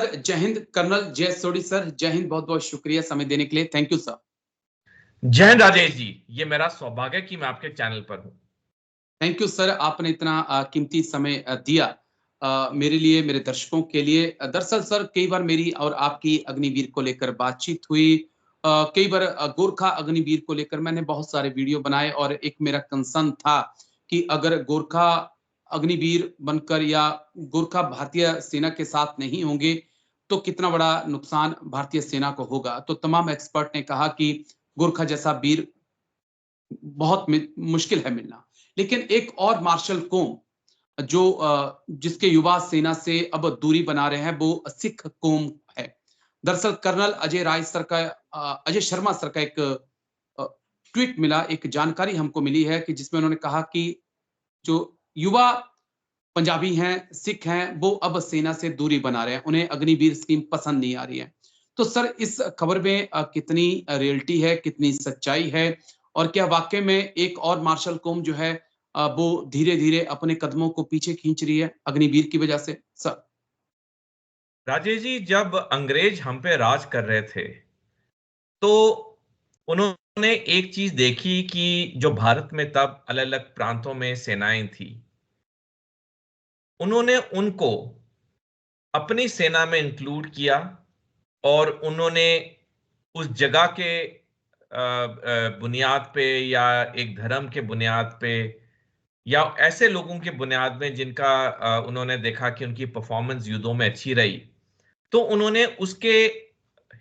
जय हिंद कर्नल जय सोडी सर। जय हिंद, बहुत बहुत शुक्रिया समय देने के लिए। Thank you sir. जय हिंद राजेश जी, ये मेरा सौभाग्य है कि मैं आपके चैनल पर हूं। थैंक यू सर, आपने इतना कीमती समय दिया मेरे लिए, मेरे दर्शकों के लिए। दरअसल सर, कई बार मेरी और आपकी अग्निवीर को लेकर बातचीत हुई। कई बार गोरखा अग्निवीर को लेकर मैंने बहुत सारे वीडियो बनाए और एक मेरा कंसर्न था कि अगर गोरखा अग्निवीर बनकर या गोरखा भारतीय सेना के साथ नहीं होंगे तो कितना बड़ा नुकसान भारतीय सेना को होगा। तो तमाम एक्सपर्ट ने कहा कि गोरखा जैसा वीर बहुत मुश्किल है मिलना। लेकिन एक और मार्शल कौम जो जिसके युवा सेना से अब दूरी बना रहे हैं, वो सिख कौम है। दरअसल कर्नल अजय शर्मा सर का एक ट्वीट मिला, एक जानकारी हमको मिली है कि जिसमें उन्होंने कहा कि जो युवा पंजाबी हैं, सिख हैं, वो अब सेना से दूरी बना रहे हैं, उन्हें अग्निवीर स्कीम पसंद नहीं आ रही है। तो सर, इस खबर में कितनी रियलिटी है, कितनी सच्चाई है, और क्या वाकई में एक और मार्शल कौम जो है वो धीरे धीरे अपने कदमों को पीछे खींच रही है अग्निवीर की वजह से? सर राजेश जी, जब अंग्रेज हम पे राज कर रहे थे तो उन्होंने एक चीज देखी कि जो भारत में तब अलग अलग प्रांतों में सेनाएं थी, उन्होंने उनको अपनी सेना में इंक्लूड किया और उन्होंने उस जगह के बुनियाद पे या एक धर्म के बुनियाद पे या ऐसे लोगों के बुनियाद में जिनका उन्होंने देखा कि उनकी परफॉर्मेंस युद्धों में अच्छी रही, तो उन्होंने उसके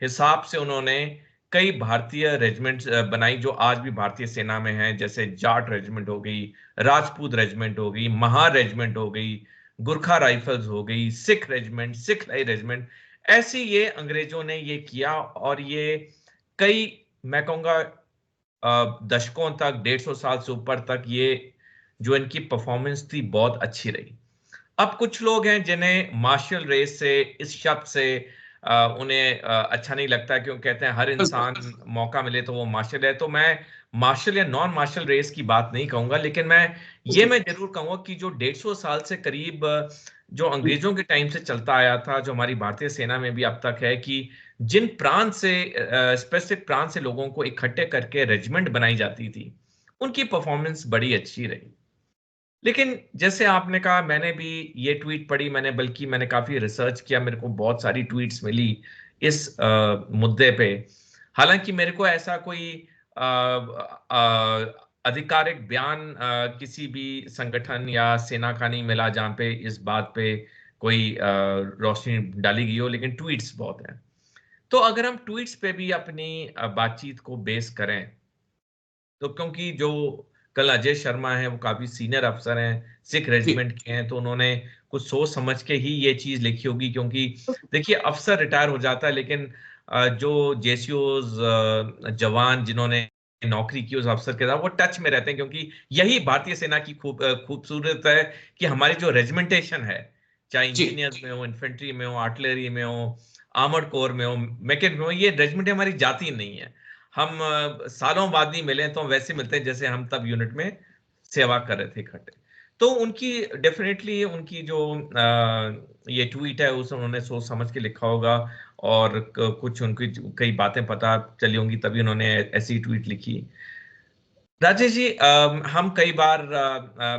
हिसाब से उन्होंने कई भारतीय रेजिमेंट्स बनाई जो आज भी भारतीय सेना में हैं, जैसे जाट रेजिमेंट हो गई, राजपूत रेजिमेंट हो गई, महार रेजिमेंट हो गई, गुरखा राइफल्स हो गई, सिख रेजिमेंट, सिख लाई रेजिमेंट। ऐसी ये अंग्रेजों ने ये किया और ये कई, मैं कहूंगा दशकों तक, 150 साल से ऊपर तक ये जो इनकी परफॉर्मेंस थी बहुत अच्छी रही। अब कुछ लोग हैं जिन्हें मार्शल रेस से, इस शब्द से उन्हें अच्छा नहीं लगता, क्यों कहते हैं हर इंसान मौका मिले तो वो मार्शल है। तो मैं मार्शल या नॉन मार्शल रेस की बात नहीं कहूंगा, लेकिन मैं जरूर कहूंगा कि जो 150 साल से करीब जो अंग्रेजों के टाइम से चलता आया था, जो हमारी भारतीय सेना में भी अब तक है, कि जिन प्रांत से, स्पेसिफिक प्रांत से लोगों को इकट्ठे करके रेजिमेंट बनाई जाती थी, उनकी परफॉर्मेंस बड़ी अच्छी रही। लेकिन जैसे आपने कहा, मैंने भी ये ट्वीट पढ़ी, मैंने काफी रिसर्च किया, मेरे को बहुत सारी ट्वीट्स मिली इस मुद्दे पे। हालांकि मेरे को ऐसा कोई आधिकारिक बयान किसी भी संगठन या सेना का नहीं मिला जहां पे इस बात पे कोई रोशनी डाली गई हो, लेकिन ट्वीट्स बहुत हैं। तो अगर हम ट्वीट्स पे भी अपनी बातचीत को बेस करें, तो क्योंकि जो कल अजय शर्मा है वो काफी सीनियर अफसर हैं, सिख रेजिमेंट के हैं, तो उन्होंने कुछ सोच समझ के ही ये चीज लिखी होगी। क्योंकि देखिए, अफसर रिटायर हो जाता है, लेकिन जो जेसीओज जवान जिन्होंने नौकरी की उस अफसर के साथ, वो टच में रहते हैं, क्योंकि यही भारतीय सेना की खूबसूरत है कि हमारी जो रेजिमेंटेशन है, चाहे इंजीनियर्स में हो, इन्फेंट्री में हो, आर्टिलरी में हो, आर्मर्ड कोर में हो, मैकेनिक में हो, ये रेजिमेंट हमारी जाती नहीं है। हम सालों बाद नहीं मिले तो हम वैसे मिलते हैं जैसे हम तब यूनिट में सेवा कर रहे थे इकट्ठे। तो उनकी डेफिनेटली उनकी जो ये ट्वीट है उस उन्होंने सोच समझ के लिखा होगा, और कुछ उनकी कई बातें पता चली होंगी तभी उन्होंने ऐसी ट्वीट लिखी। राजेश जी, हम कई बार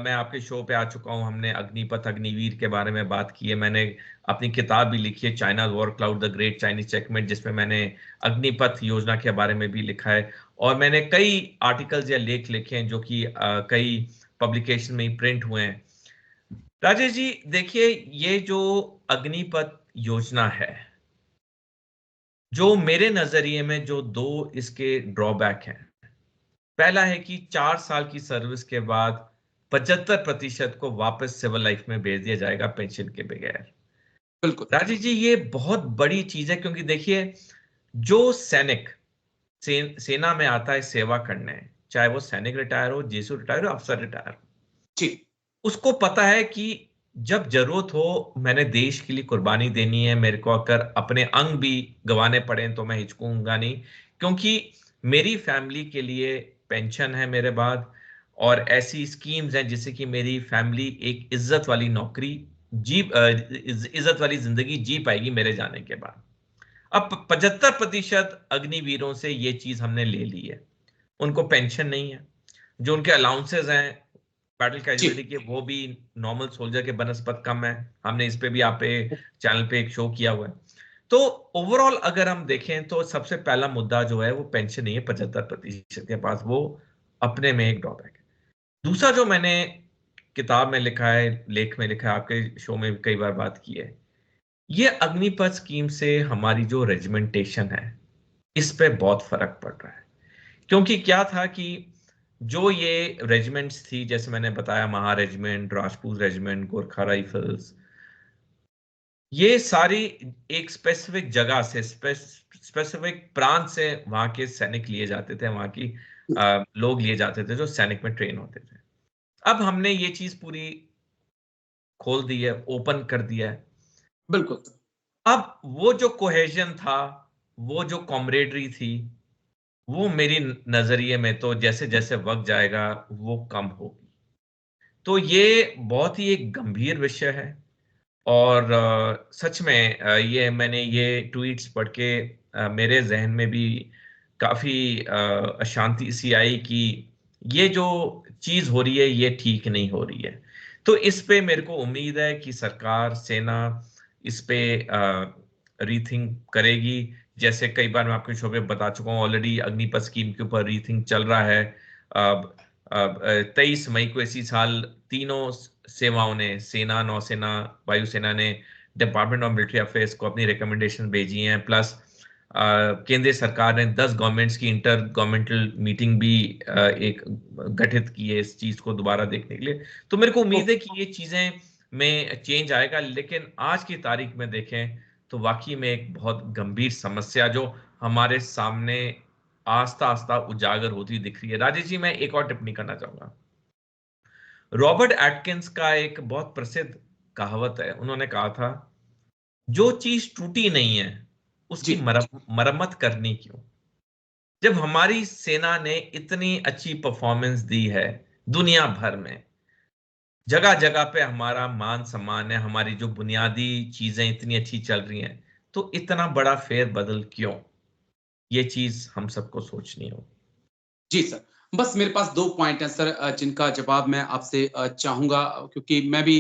मैं आपके शो पे आ चुका हूं, हमने अग्निपथ अग्निवीर के बारे में बात की है, मैंने अपनी किताब भी लिखी है, China war cloud, the great Chinese checkmate, जिसमें मैंने अग्निपथ योजना के बारे में भी लिखा है, और मैंने कई आर्टिकल्स या लेख लिखे हैं जो कि कई पब्लिकेशन में प्रिंट हुए हैं। राजेश जी देखिए, ये जो अग्निपथ योजना है, जो मेरे नजरिए में जो दो इसके ड्रॉबैक हैं, पहला है कि 4 साल की सर्विस के बाद 75% को वापस सिविल लाइफ में भेज दिया जाएगा पेंशन के बगैर। बिल्कुल राजीव जी, ये बहुत बड़ी चीज है, क्योंकि देखिए, जो सैनिक सेना में आता है सेवा करने, चाहे वो सैनिक रिटायर हो, जेसू रिटायर हो, अफसर रिटायर हो, ठीक, उसको पता है कि जब जरूरत हो मैंने देश के लिए कुर्बानी देनी है, मेरे को अगर अपने अंग भी गंवाने पड़े तो मैं हिचकूंगा नहीं, क्योंकि मेरी फैमिली के लिए पेंशन है मेरे बाद, और ऐसी स्कीम्स हैं जिससे कि मेरी फैमिली एक इज्जत वाली नौकरी इज्जत वाली जिंदगी जी पाएगी मेरे जाने के बाद। अब 75% अग्निवीरों से ये चीज हमने ले ली है, उनको पेंशन नहीं है, जो उनके अलाउंसेस हैं बैटल कैजुअलिटी जी के वो भी नॉर्मल सोल्जर के बनस्पत कम है। हमने इस पे भी आप पे चैनल पे एक शो किया हुआ है। तो ओवरऑल अगर हम देखें तो सबसे पहला मुद्दा जो है वो पेंशन नहीं है 75% के पास, वो अपने में एक ड्रॉबैक है। दूसरा जो मैंने किताब में लिखा है, लेख में लिखा है, आपके शो में भी कई बार बात की है, ये अग्निपथ स्कीम से हमारी जो रेजिमेंटेशन है इस पे बहुत फर्क पड़ रहा है। क्योंकि क्या था कि जो ये रेजिमेंट्स थी, जैसे मैंने बताया महा regiment, Rajput regiment, Gorkha rifles, ये सारी एक स्पेसिफिक जगह से, स्पेसिफिक प्रांत से वहां के सैनिक लिए जाते थे, वहां की लोग लिए जाते थे जो सैनिक में ट्रेन होते थे। अब हमने ये चीज पूरी खोल दी है, ओपन कर दिया है। बिल्कुल। अब वो जो कोहेजन था, वो जो कॉमरेडरी थी, वो मेरी नजरिए में तो जैसे जैसे वक्त जाएगा वो कम होगी। तो ये बहुत ही एक गंभीर विषय है। और सच में ये मैंने ये ट्वीट्स पढ़ के मेरे जहन में भी काफी अशांति सी आई कि ये जो चीज हो रही है ये ठीक नहीं हो रही है। तो इस पे मेरे को उम्मीद है कि सरकार, सेना इस पे रीथिंक करेगी। जैसे कई बार मैं आपके शो पे बता चुका हूँ, ऑलरेडी अग्निपथ स्कीम के ऊपर रीथिंक चल रहा है। अब 23 मई को इसी साल तीनों सेवाओं ने, सेना, नौसेना, वायुसेना ने डिपार्टमेंट ऑफ मिलिट्री अफेयर्स को अपनी रिकमेंडेशन भेजी हैं। प्लस केंद्रीय सरकार ने 10 गवर्नमेंट्स की इंटर गवर्नमेंटल मीटिंग भी एक गठित की है इस चीज को दोबारा देखने के लिए। तो मेरे को उम्मीद है कि ये चीजें में चेंज आएगा। लेकिन आज की तारीख में देखें तो वाकई में एक बहुत गंभीर समस्या जो हमारे सामने आस्ता आस्ता उजागर होती दिख रही है। राजेश जी, मैं एक और टिप्पणी करना चाहूंगा। रॉबर्ट एटकिंस का एक बहुत प्रसिद्ध कहावत है, उन्होंने कहा था, जो चीज टूटी नहीं है उसकी जी मरम्मत करनी क्यों। जब हमारी सेना ने इतनी अच्छी परफॉर्मेंस दी है दुनिया भर में, जगह जगह पे हमारा मान सम्मान है, हमारी जो बुनियादी चीजें इतनी अच्छी चल रही हैं, तो इतना बड़ा फेर बदल क्यों? ये चीज हम सबको सोचनी होगी। जी सर, बस मेरे पास 2 पॉइंट हैं सर, जिनका जवाब मैं आपसे चाहूँगा, क्योंकि मैं भी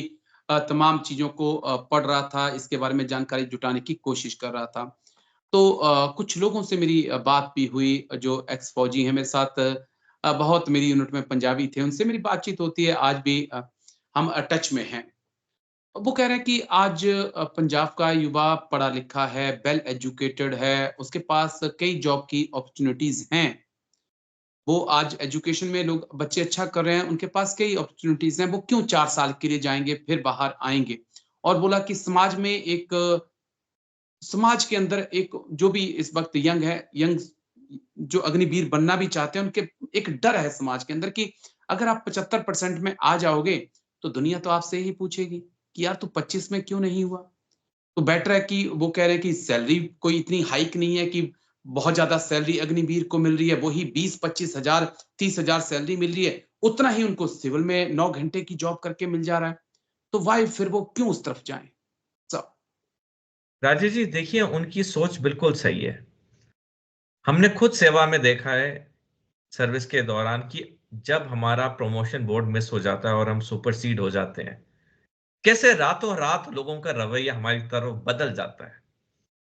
तमाम चीज़ों को पढ़ रहा था, इसके बारे में जानकारी जुटाने की कोशिश कर रहा था। तो कुछ लोगों से मेरी बात भी हुई जो एक्स फौजी हैं मेरे साथ, बहुत मेरी यूनिट में पंजाबी थे, उनसे मेरी बातचीत होती है आज भी, हम टच में हैं। वो कह रहे हैं कि आज पंजाब का युवा पढ़ा-लिखा है, वेल एजुकेटेड है, उसके पास कई जॉब की अपॉर्च्युनिटीज़ हैं। वो आज एजुकेशन में लोग बच्चे अच्छा कर रहे हैं, उनके पास कई अपॉर्च्युनिटीज़ हैं, वो क्यों 4 साल के लिए जाएँगे, फिर बाहर आएँगे? और बोला कि समाज के अंदर एक जो भी इस वक़्त यंग है, जो अग्निवीर बनना भी चाहते हैं, उनके एक डर है समाज के अंदर कि अगर आप 75% में आ जाओगे, तो दुनिया तो आपसे ही पूछेगी कि यार तू 25 में क्यों नहीं हुआ? तो बेटर है कि वो कह रहे हैं कि सैलरी कोई इतनी हाइक नहीं है कि बहुत ज़्यादा सैलरी अग्निवीर को मिल रही है, वही 20-25 हज़ार, 30 हज़ार सैलरी मिल रही है, उतना ही उनको सिविल में 9 घंटे की जॉब करके मिल जा रहा है। तो व्हाई फिर वो क्यों उस तरफ जाएँ? स राजेश जी, देखिए उनकी सोच बिल्कुल सही है। हमने खुद सेवा में देखा है सर्विस के दौरान कि जब हमारा प्रमोशन बोर्ड मिस हो जाता है और हम सुपरसीड हो जाते हैं, कैसे रातों रात लोगों का रवैया हमारी तरफ बदल जाता है।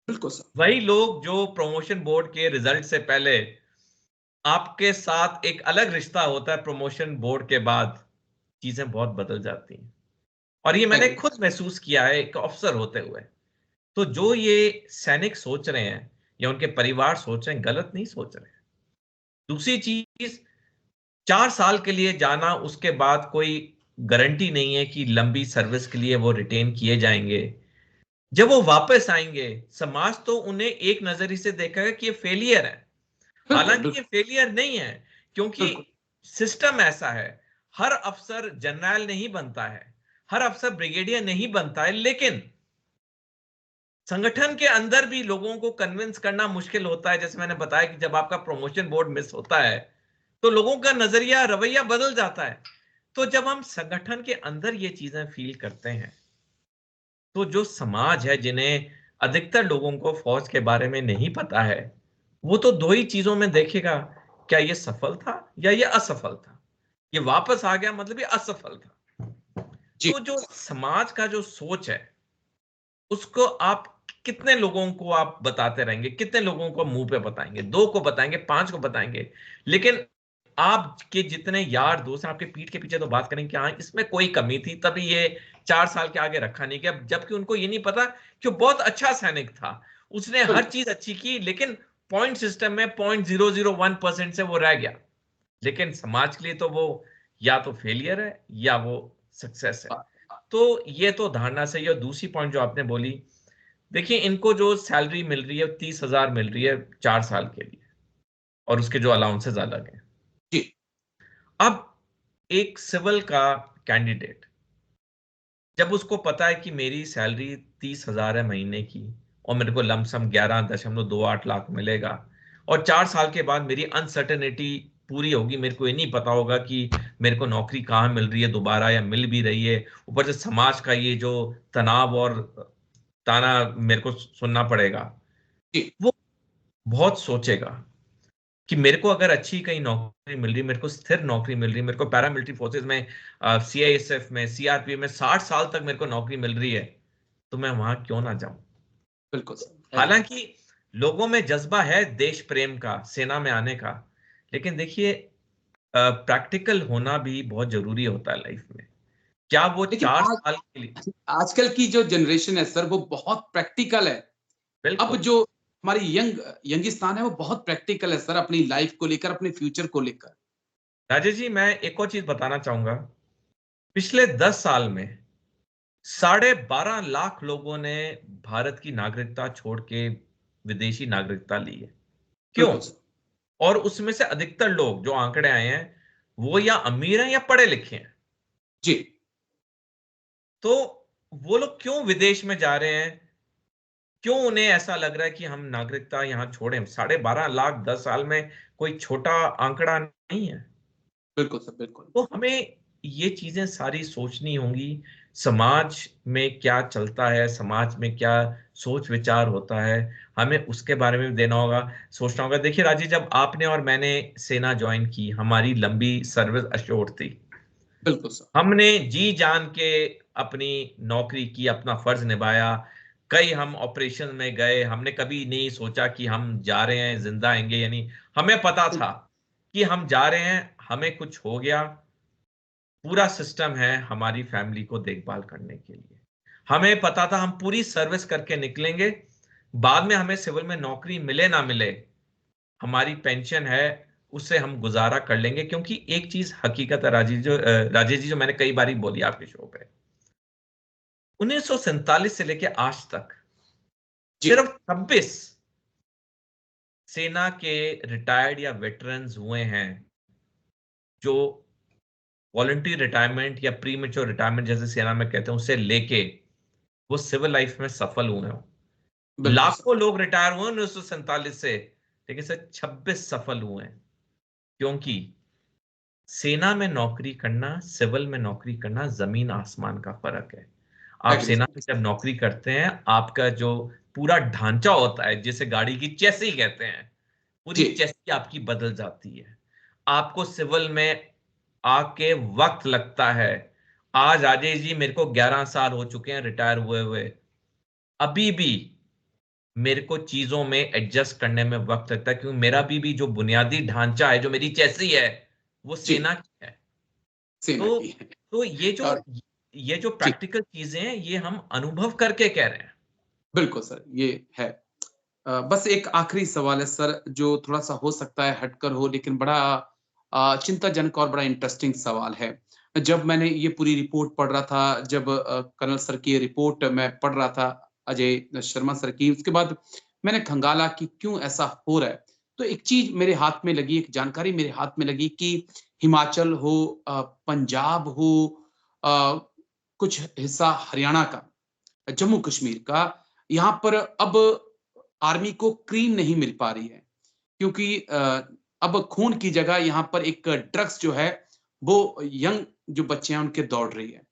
बिल्कुल सर। वही लोग जो प्रमोशन बोर्ड के रिजल्ट से पहले आपके साथ एक अलग रिश्ता होता है, प्रमोशन बोर्ड के बाद चीजें बहुत बदल जाती हैं। और ये मैंने एग्री। खुद महसूस किया है एक अफसर होते हुए। तो जो ये सैनिक सोच रहे हैं या उनके परिवार सोच रहे हैं, गलत नहीं सोच रहे हैं। दूसरी चीज, 4 साल के लिए जाना, उसके बाद कोई गारंटी नहीं है कि लंबी सर्विस के लिए वो रिटेन किए जाएंगे। जब वो वापस आएंगे, समाज तो उन्हें एक नजरिए से देखेगा कि ये फेलियर है। बिल्कुल, हालांकि ये बिल्कुल, फेलियर नहीं है, क्योंकि बिल्कुल। सिस्टम ऐसा है। हर अफसर जनरल नहीं बनता है, हर अफसर ब्रिगेडियर नहीं बनता है, लेकिन संगठन के अंदर भी लोगों को कन्विंस करना मुश्किल होता है। जैसे मैंने बताया कि जब आपका प्रमोशन बोर्ड मिस होता है तो लोगों का नजरिया, रवैया बदल जाता है। तो जब हम संगठन के अंदर ये चीजें फील करते हैं तो जो समाज है, जिन्हें अधिकतर लोगों को फौज के बारे में नहीं पता है, वो तो दो ही चीजों में देखेगा, क्या ये सफल था या ये असफल था। ये वापस आ गया मतलब ये असफल था। जी, तो जो समाज का जो सोच है, उसको आप कितने लोगों को आप बताते रहेंगे, कितने लोगों को मुंह पे बताएंगे, 2 को बताएंगे, 5 को बताएंगे, लेकिन आपके जितने यार दोस्त हैं आपके पीठ के पीछे तो बात करेंगे कि हाँ इसमें कोई कमी थी तभी ये 4 साल के आगे रखा नहीं गया, जबकि उनको ये नहीं पता कि वो बहुत अच्छा सैनिक था, उसने हर बिल्कुल। चीज अच्छी की, लेकिन पॉइंट सिस्टम में 0.001% से वो रह गया। लेकिन समाज के लिए तो वो या तो फेलियर है या वो सक्सेस है। अ, तो ये तो धारणा सही है। और दूसरी पॉइंट जो आपने बोली, देखिए इनको जो सैलरी मिल रही है 30,000 मिल रही है 4 साल के लिए, और उसके जो अलाउंसेस अलग हैं। जी, अब एक सिविल का कैंडिडेट, जब उसको पता है कि मेरी सैलरी 30,000 है महीने की, और मेरे को लमसम 11.28 लाख मिलेगा, और 4 साल के बाद मेरी अनसर्टेनिटी पूरी होगी, मेरे को ये नहीं पता होगा कि मेरे को नौकरी कहाँ मिल रही है दोबारा या मिल भी रही है, ऊपर से समाज का ये जो तनाव और ताना मेरे को सुनना पड़ेगा, जी, वो बहुत सोचेगा कि मेरे को अगर अच्छी कहीं नौकरी मिल रही, मेरे को स्थिर नौकरी मिल रही, मेरे को पैरामिलिट्री फोर्सेस में, सीआईएसएफ में, सीआरपीएफ में 60 साल तक मेरे को नौकरी मिल रही है, तो मैं वहां क्यों ना जाऊं। बिल्कुल सर, एग्री। हालांकि लोगों में जज्बा है देश प्रेम का, सेना में आने का, लेकिन देखिए प्रैक्टिकल होना भी बहुत जरूरी होता है लाइफ में। क्या वो लेकिन चार आज साल के लिए। आजकल की जो जनरेशन है सर, वो बहुत प्रैक्टिकल है। अब बिल्कुल। जो हमारी यंगिस्तान है, वो बहुत प्रैक्टिकल है सर, अपनी लाइफ को लेकर, अपने फ्यूचर को लेकर। राजेश जी, मैं एक और चीज बताना चाहूंगा। पिछले 10 साल में 12.5 लाख लोगों ने भारत की नागरिकता छोड़ के विदेशी नागरिकता ली है। क्यों? बिल्कुल सर। और उसमें से अधिकतर लोग जो आंकड़े आए हैं, वो या अमीर हैं या पढ़े लिखे हैं। जी, तो वो लोग क्यों विदेश में जा रहे हैं? क्यों उन्हें ऐसा लग रहा है कि हम नागरिकता यहां छोड़ें? 12.5 लाख 10 साल में कोई छोटा आंकड़ा नहीं है। बिल्कुल सर, बिल्कुल। तो हमें ये चीजें सारी सोचनी होंगी। समाज में क्या चलता है, समाज में क्या सोच विचार होता है, हमें उसके बारे में भी देना होगा, सोचना होगा। देखिए राजीव, जब आपने और मैंने सेना ज्वाइन की, हमारी लंबी सर्विस अश्योर्ड थी। बिल्कुल सर। हमने जी जान के अपनी नौकरी की, अपना फर्ज निभाया। कई हम ऑपरेशन में गए, हमने कभी नहीं सोचा कि हम जा रहे हैं जिंदा आएंगे या नहीं। हमें पता था कि हम जा रहे हैं, हमें कुछ हो गया, पूरा सिस्टम है हमारी फैमिली को देखभाल करने के लिए। हमें पता था हम पूरी सर्विस करके निकलेंगे, बाद में हमें सिविल में नौकरी मिले ना मिले, हमारी पेंशन है, उससे हम गुजारा कर लेंगे। क्योंकि एक चीज हकीकत है राजेश जी, जो मैंने कई बार बोली आपके शो पे, 1947 से लेके आज तक जी, सिर्फ 26 सेना के रिटायर्ड या वेटरन्स हुए हैं जो वॉलंटरी रिटायरमेंट या प्री मेच्योर रिटायरमेंट जैसे सेना में कहते हैं उससे लेके वो सिविल लाइफ में सफल हुए हो। बिल्कुल सर। लाखों लोग रिटायर हुए 1947 से, लेकिन सिर्फ 26 सफल हुए हैं। क्योंकि सेना में नौकरी करना, सिविल में नौकरी करना जमीन आसमान का फर्क है। आप एग्री सेना सर। में जब नौकरी करते हैं, आपका जो पूरा ढांचा होता है, जिसे गाड़ी की चेसी कहते हैं, पूरी जी, चेसी आपकी बदल जाती है। आपको सिविल में आके वक्त लगता है। आज राजेश जी, मेरे को 11 साल हो चुके हैं रिटायर हुए हुए, अभी भी मेरे को चीजों में एडजस्ट करने में वक्त लगता है, क्योंकि मेरा भी जो बुनियादी ढांचा है, जो मेरी चेसी है, वो जी, सेना की है। सेना तो की है। तो और ये जो जी, प्रैक्टिकल चीजें हैं, ये हम अनुभव करके कह रहे हैं। बिल्कुल सर, ये है। बस एक आखिरी सवाल है सर, जो थोड़ा-सा हो सकता है हटकर हो, लेकिन बड़ा चिंताजनक और बड़ा इंटरेस्टिंग सवाल है। जब मैंने ये पूरी रिपोर्ट पढ़ रहा था, जब कर्नल सर की ये रिपोर्ट मैं पढ़ रहा था, अजय शर्मा सर की, उसके बाद मैंने खंगाला कि क्यों ऐसा हो रहा है। तो एक चीज़ मेरे हाथ में लगी, एक जानकारी मेरे हाथ में लगी कि हिमाचल हो, पंजाब हो, अ, कुछ हिस्सा हरियाणा का, जम्मू कश्मीर का, यहाँ पर अब आर्मी को क्रीम नहीं मिल पा रही है, क्योंकि अब खून की जगह यहाँ पर एक ड्रग्स जो है, वो यंग जो बच्चे हैं उनके दौड़ रही है।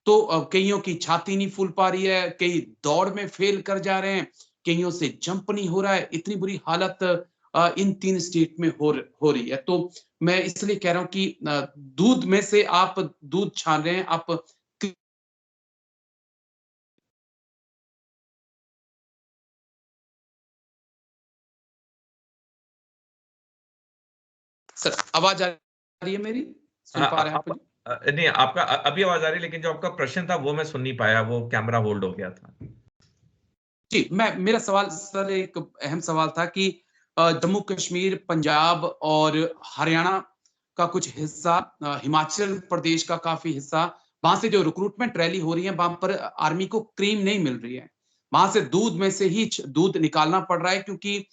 तो कईयों की छाती नहीं फूल पा रही है, कई दौड़ में फेल कर जा रहे हैं, कईयों से जंप नहीं हो रहा है। इतनी बुरी हालत इन 3 स्टेट में हो रही है। तो मैं इसलिए कह रहा हूँ कि दूध में से आप दूध छान रहे हैं, आप सर आवाज आ रही है मेरी? सुन पा रहे हैं आप मुझे? नहीं, आपका अभी आवाज आ रही है, लेकिन जो आपका प्रश्न था वो मैं सुन नहीं पाया, वो कैमरा होल्ड हो गया था। जी, मेरा सवाल सर एक अहम सवाल था कि जम्मू कश्मीर, पंजाब और हरियाणा का कुछ हिस्सा, हिमाचल प्रदेश का काफी हिस्सा, वहां से जो रिक्रूटमेंट रैली हो रही है, वहां पर आर्मी को क्रीम नहीं मिल रही है। वहां से दूध में से ही दूध निकालना पड़ रहा है, क्योंकि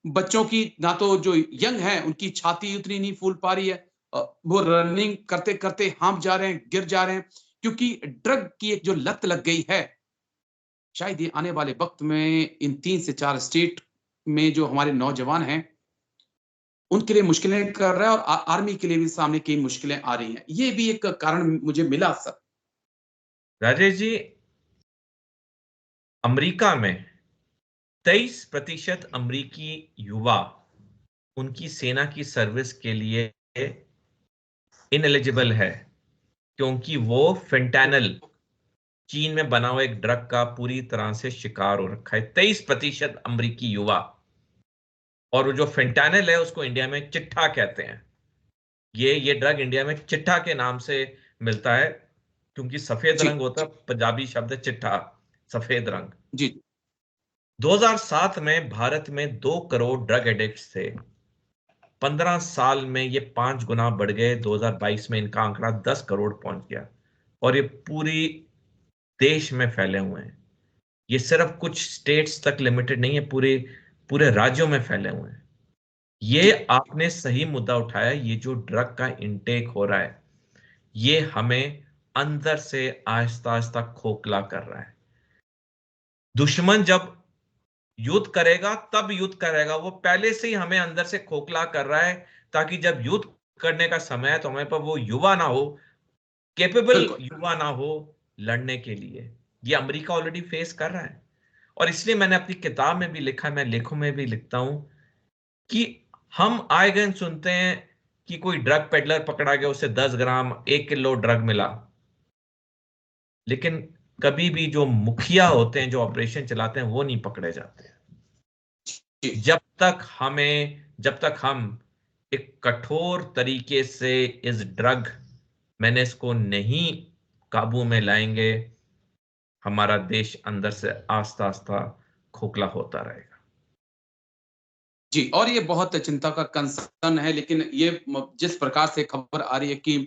बच्चों की ना तो जो यंग है उनकी छाती उतनी नहीं फूल पा रही है, वो रनिंग करते करते हाँफ जा रहे हैं, गिर जा रहे हैं, क्योंकि ड्रग की एक जो लत लग गई है। शायद ये आने वाले वक्त में इन 3 से 4 स्टेट में जो हमारे नौजवान हैं, उनके लिए मुश्किलें कर रहा है, और आर्मी के लिए भी सामने कई मुश्किलें आ रही हैं। ये भी एक कारण मुझे मिला सर। राजेश जी, अमेरिका में 23% अमेरिकी युवा उनकी सेना की सर्विस के लिए इनएलिजिबल है, क्योंकि वो फेंटेनल, चीन में बना हुआ एक ड्रग का पूरी तरह से शिकार हो रखा है। 23% अमेरिकी युवा। और वो जो फेंटेनल है उसको इंडिया में चिट्ठा कहते हैं। ये ड्रग इंडिया में चिट्ठा के नाम से मिलता है, क्योंकि सफेद जी, रंग होता है, पंजाबी शब्द है चिट्ठा, सफेद रंग। जी, 2007 में भारत में 2 करोड़ ड्रग एडिक्ट्स थे। 15 साल में ये 5 गुना बढ़ गए। 2022 में इनका आंकड़ा 10 करोड़ पहुंच गया, और ये पूरी देश में फैले हुए हैं। ये सिर्फ कुछ स्टेट्स तक लिमिटेड नहीं है, पूरे पूरे राज्यों में फैले हुए हैं। ये जी, आपने सही मुद्दा उठाया। ये जो ड्रग का इंटेक हो रहा है, ये हमें अंदर से आहिस्ता आहिस्ता खोखला कर रहा है। दुश्मन जब युद्ध करेगा तब युद्ध करेगा, वो पहले से ही हमें अंदर से खोखला कर रहा है, ताकि जब युद्ध करने का समय है तो हमें पर वो युवा ना हो, कैपेबल बिल्कुल। युवा ना हो लड़ने के लिए। ये अमेरिका ऑलरेडी फेस कर रहा है। और इसलिए मैंने अपनी किताब में भी लिखा, मैं लेखों में भी लिखता हूं कि हम आए दिन सुनते हैं कि कोई ड्रग पेडलर पकड़ा गया, उसे 10 ग्राम 1 किलो ड्रग मिला, लेकिन कभी भी जो मुखिया होते हैं, जो ऑपरेशन चलाते हैं, वो नहीं पकड़े जाते। जी, जब तक हम एक कठोर तरीके से इस ड्रग मैनेज को नहीं काबू में लाएंगे, हमारा देश अंदर से आस्ता आस्ता खोखला होता रहेगा। जी, और ये बहुत चिंता का कंसर्न है, लेकिन ये जिस प्रकार से खबर आ रही है कि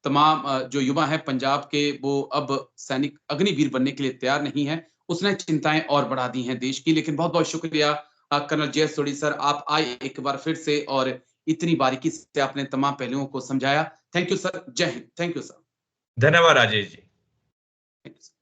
तमाम जो युवा हैं पंजाब के, वो अब सैनिक अग्निवीर बनने के लिए तैयार नहीं है, उसने चिंताएं और बढ़ा दी हैं देश की। लेकिन बहुत बहुत शुक्रिया कर्नल जय सोढ़ी सर, आप आए एक बार फिर से और इतनी बारीकी से आपने तमाम पहलुओं को समझाया। थैंक यू सर, जय हिंद। Thank you sir. धन्यवाद राजेश जी। Thank you.